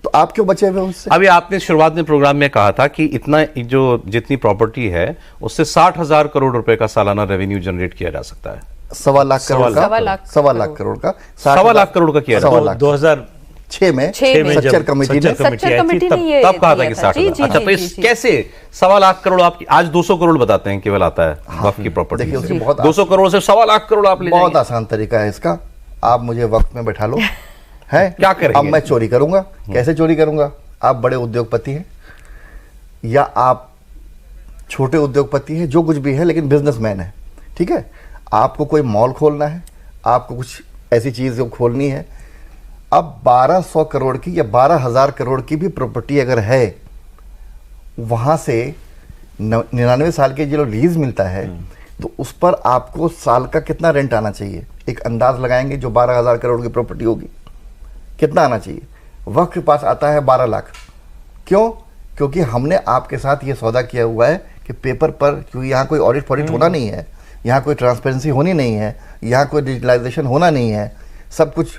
तो आप क्यों बचे हुए उससे? अभी आपने शुरुआत में प्रोग्राम में कहा था कि इतना जितनी प्रॉपर्टी है उससे 60,000 करोड़ रुपए का सालाना रेवेन्यू जनरेट किया जा सकता है। 1.25 लाख करोड़ का, 1.25 लाख करोड़ का, 1.25 लाख करोड़ का किया था 2006 में सच्चर कमेटी ने तब कहा था कि 60,000। अच्छा, तो इस कैसे 1.25 लाख करोड़ आप आज 200 करोड़ बताते हैं केवल आता है वक्फ की प्रॉपर्टी? देखिए उसमें बहुत 200 करोड़ से 1.25 लाख करोड़ आप ले जाएंगे। बहुत आसान तरीका है इसका। आप मुझे वक्त में बैठा लो, है क्या करेंगे? अब मैं चोरी करूंगा। कैसे चोरी करूंगा? आप बड़े उद्योगपति हैं या आप छोटे उद्योगपति हैं, जो कुछ भी है, लेकिन बिजनेसमैन है, ठीक है? आपको कोई मॉल खोलना है, आपको कुछ ऐसी चीज खोलनी है। अब 1200 करोड़ की या 12,000 करोड़ की भी प्रॉपर्टी अगर है, वहां से 99 साल के जो लीज मिलता है, तो उस पर आपको साल का कितना रेंट आना चाहिए? एक अंदाज लगाएंगे, जो 12,000 करोड़ की प्रॉपर्टी होगी कितना आना चाहिए? वक्फ के पास आता है 12 लाख। क्यों? क्योंकि हमने आपके साथ ये सौदा किया हुआ है कि पेपर पर, क्योंकि यहाँ कोई ऑडिट फॉडिट होना नहीं है, यहाँ कोई ट्रांसपेरेंसी होनी नहीं है, यहाँ कोई डिजिटलाइजेशन होना नहीं है, सब कुछ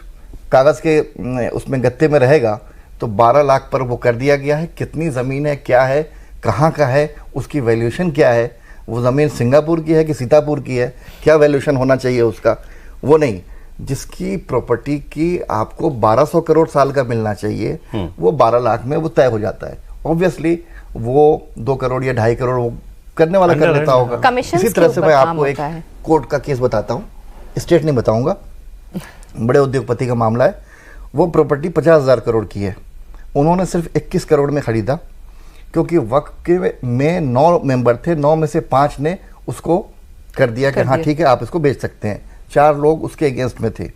कागज़ के उसमें गत्ते में रहेगा। तो 12 लाख पर वो कर दिया गया है। कितनी ज़मीन है, क्या है, कहाँ का है, उसकी वैल्यूएशन क्या है, वो ज़मीन सिंगापुर की है कि सीतापुर की है, क्या वैल्यूएशन होना चाहिए उसका, वो नहीं। जिसकी प्रॉपर्टी की आपको 1200 करोड़ साल का मिलना चाहिए, वो 12 लाख में वो तय हो जाता है। ऑब्वियसली वो 2 करोड़ या 2.5 करोड़ वो करने वाला कर लेता होगा। इसी तरह से मैं आपको एक कोर्ट का केस बताता हूँ, स्टेट नहीं बताऊंगा, बड़े उद्योगपति का मामला है। वो प्रॉपर्टी 50,000 करोड़ की है, उन्होंने सिर्फ 21 करोड़ में खरीदा, क्योंकि वक्फ के में 9 मेंबर थे, 9 में से 5 ने उसको कर दिया कि हाँ ठीक है आप इसको बेच सकते हैं। 4 लोग उसके अगेंस्ट में थे,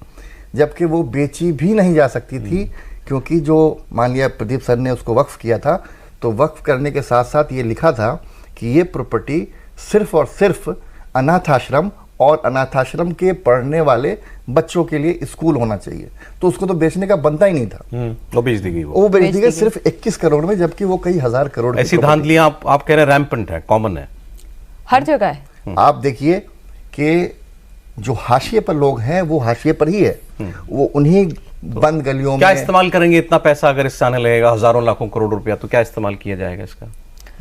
जबकि वो बेची भी नहीं जा सकती थी, क्योंकि जो मान लिया प्रदीप सर ने उसको वक्फ किया था, तो वक्फ करने के साथ साथ ये लिखा था कि ये प्रॉपर्टी सिर्फ और सिर्फ अनाथ आश्रम और अनाथ आश्रम के पढ़ने वाले बच्चों के लिए स्कूल होना चाहिए। तो उसको तो बेचने का बनता ही नहीं था, वो बेच दी गई। वो बेच दी गई सिर्फ 21 करोड़ में, जबकि वो कई हजार करोड़। ऐसी धांधलियां आप कह रहे हैं रैम्पेंट है, कॉमन है, हर जगह है। आप देखिए कि जो हाशिए पर लोग हैं वो हाशिए पर ही है, वो उन्हीं बंद गलियों में। क्या इस्तेमाल करेंगे इतना पैसा? अगर इससे आने लगेगा हजारों लाखों करोड़ रुपया, तो क्या इस्तेमाल किया जाएगा इसका?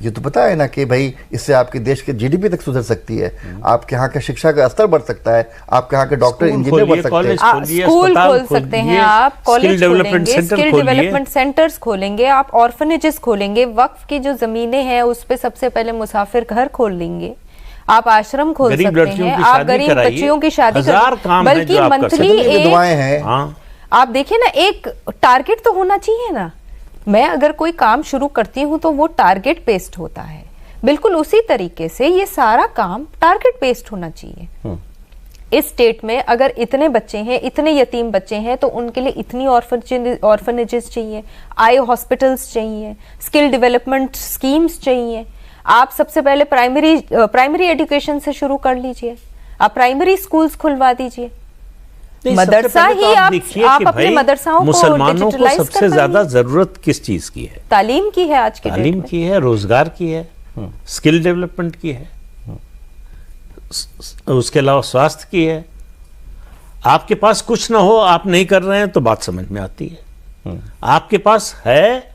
ये तो पता है ना कि भाई इससे आपके देश के जीडीपी तक सुधर सकती है, आपके यहाँ का शिक्षा का स्तर बढ़ सकता है, आपके यहाँ के डॉक्टर इंजीनियर बढ़ सकते हैं, स्कूल खोल सकते हैं आप, कॉलेज खोलेंगे, स्किल डेवलपमेंट सेंटर्स खोलेंगे, आप ऑर्फनेजेस खोलेंगे, वक्फ की जो जमीनें हैं उस पे सबसे पहले मुसाफिर घर खोल लेंगे, आप आश्रम खोल सकते हैं, आप गरीब बच्चियों की शादी कर, बल्कि मंथली दुआएं हैं। आप देखिए ना, एक टारगेट तो होना चाहिए ना। मैं अगर कोई काम शुरू करती हूं तो वो टारगेट बेस्ड होता है, बिल्कुल उसी तरीके से ये सारा काम टारगेट बेस्ड होना चाहिए। इस स्टेट में अगर इतने बच्चे हैं, इतने यतीम बच्चे हैं, तो उनके लिए इतनी ऑर्फनेजेस चाहिए, आई हॉस्पिटल्स चाहिए, स्किल डेवलपमेंट स्कीम्स चाहिए। आप सबसे पहले प्राइमरी एजुकेशन से शुरू कर लीजिए, आप प्राइमरी स्कूल्स खुलवा दीजिए, मदरसा ही आप अपने मदरसाओं को मुसलमानों को सबसे ज्यादा जरूरत किस चीज की है? तालीम की है, आज की तालीम की है, रोजगार की है, स्किल डेवलपमेंट की है, उसके अलावा स्वास्थ्य की है। आपके पास कुछ ना हो, आप नहीं कर रहे हैं तो बात समझ में आती है। आपके पास है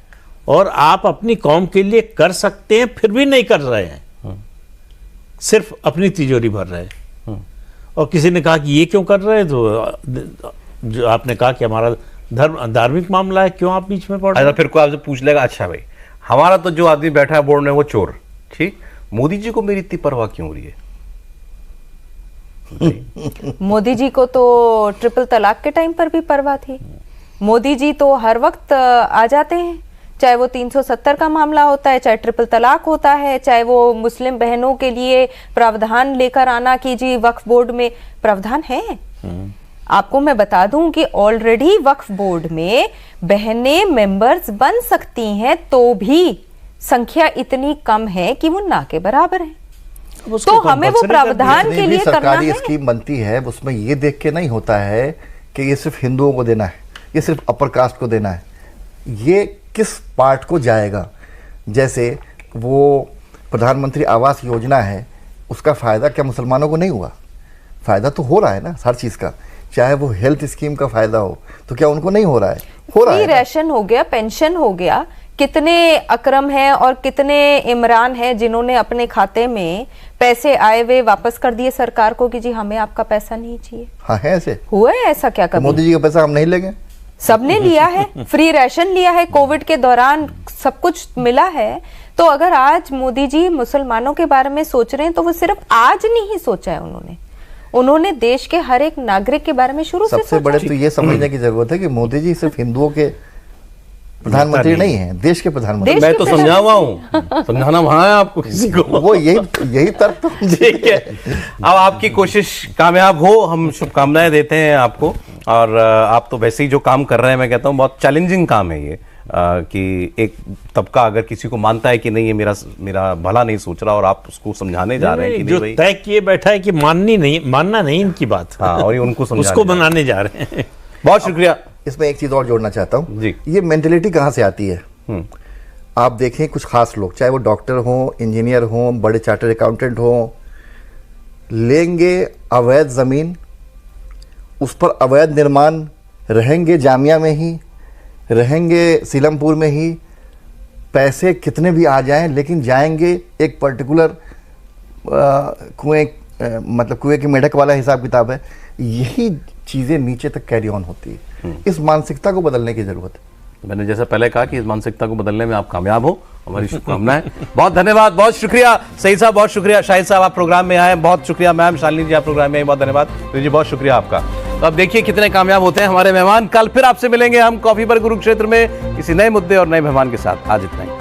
और आप अपनी कौम के लिए कर सकते हैं, फिर भी नहीं कर रहे हैं, सिर्फ अपनी तिजोरी भर रहे हैं। और किसी ने कहा कि ये क्यों कर रहे हैं, तो जो आपने कहा कि हमारा धार्मिक मामला है, क्यों आप बीच में पड़ रहे हैं? फिर कोई आपसे पूछ लेगा, अच्छा भाई हमारा तो जो आदमी बैठा है बोर्ड में वो चोर, ठीक, मोदी जी को मेरी इतनी परवाह क्यों हो रही है? मोदी जी को तो ट्रिपल तलाक के टाइम पर भी परवाह थी। मोदी जी तो हर वक्त आ जाते हैं, चाहे वो 370 का मामला होता है, चाहे ट्रिपल तलाक होता है, चाहे वो मुस्लिम बहनों के लिए प्रावधान लेकर आना कि जी वक्फ बोर्ड में प्रावधान है। आपको मैं बता दूं कि ऑलरेडी वक्फ बोर्ड में बहनें मेंबर्स बन सकती हैं, तो भी संख्या इतनी कम है कि वो ना के बराबर है। तो हमें वो प्रावधान के लिए करना है। सरकारी स्कीम बनती है उसमें ये देख के नहीं होता है कि ये सिर्फ हिंदुओं को देना है, ये सिर्फ अपर कास्ट को देना है, ये किस पार्ट को जाएगा। जैसे वो प्रधानमंत्री आवास योजना है, उसका फायदा क्या मुसलमानों को नहीं हुआ? फायदा तो हो रहा है ना हर चीज का, चाहे वो हेल्थ स्कीम का फायदा हो, तो क्या उनको नहीं हो रहा है? हो रहा है। राशन हो गया, पेंशन हो गया, कितने अकरम हैं और कितने इमरान हैं जिन्होंने अपने खाते में पैसे आए हुए वापस कर दिए सरकार को कि जी हमें आपका पैसा नहीं चाहिए। हाँ है ऐसे, हुआ है ऐसा क्या? कभी मोदी जी का पैसा हम नहीं लेंगे? सबने लिया है, फ्री राशन लिया है, कोविड के दौरान सब कुछ मिला है। तो अगर आज मोदी जी मुसलमानों के बारे में सोच रहे हैं तो वो सिर्फ आज नहीं सोचा है, उन्होंने देश के हर एक नागरिक के बारे में शुरू से सबसे बड़े तो ये समझने की जरूरत है कि मोदी जी सिर्फ हिंदुओं के प्रधानमंत्री नहीं है, देश के प्रधानमंत्री। मैं तो समझा हुआ हूँ, समझाना वहां है आपको किसी को। वो यही तर्क तो ठीक है। अब आपकी कोशिश कामयाब हो, हम शुभकामनाएं देते हैं आपको। और आप तो वैसे ही जो काम कर रहे हैं, मैं कहता हूँ बहुत चैलेंजिंग काम है ये, कि एक तबका अगर किसी को मानता है कि नहीं ये मेरा भला नहीं सोच रहा, और आप उसको समझाने जा रहे हैं कि जो तय किए बैठा है कि मानना नहीं इनकी बात, हाँ, और उनको उसको बनाने जा रहे हैं। बहुत शुक्रिया। इसमें एक चीज और जोड़ना चाहता हूँ जी, ये मेंटेलिटी कहाँ से आती है? आप देखें कुछ खास लोग, चाहे वो डॉक्टर हों, इंजीनियर हों, बड़े चार्टर्ड अकाउंटेंट हों, लेंगे अवैध जमीन, उस पर अवैध निर्माण, रहेंगे जामिया में ही, रहेंगे सीलमपुर में ही, पैसे कितने भी आ जाएं, लेकिन जाएंगे एक पर्टिकुलर कुएं, मतलब कुएं के मेढक वाला हिसाब किताब है। यही चीजें नीचे तक कैरी ऑन होती है। इस मानसिकता को बदलने की जरूरत है। मैंने जैसा पहले कहा कि इस मानसिकता को बदलने में आप कामयाब हो, हमारी शुभकामनाएं। बहुत धन्यवाद, बहुत शुक्रिया सईद साहब, बहुत शुक्रिया शाहिद साहब, आप प्रोग्राम में आए, बहुत शुक्रिया मैम, शालिनी जी आप प्रोग्राम में आए, बहुत धन्यवाद जी, बहुत शुक्रिया आपका। तो अब देखिए कितने कामयाब होते हैं हमारे मेहमान। कल फिर आपसे मिलेंगे हम कॉफी पर कुरुक्षेत्र में किसी नए मुद्दे और नए मेहमान के साथ। आज इतना ही।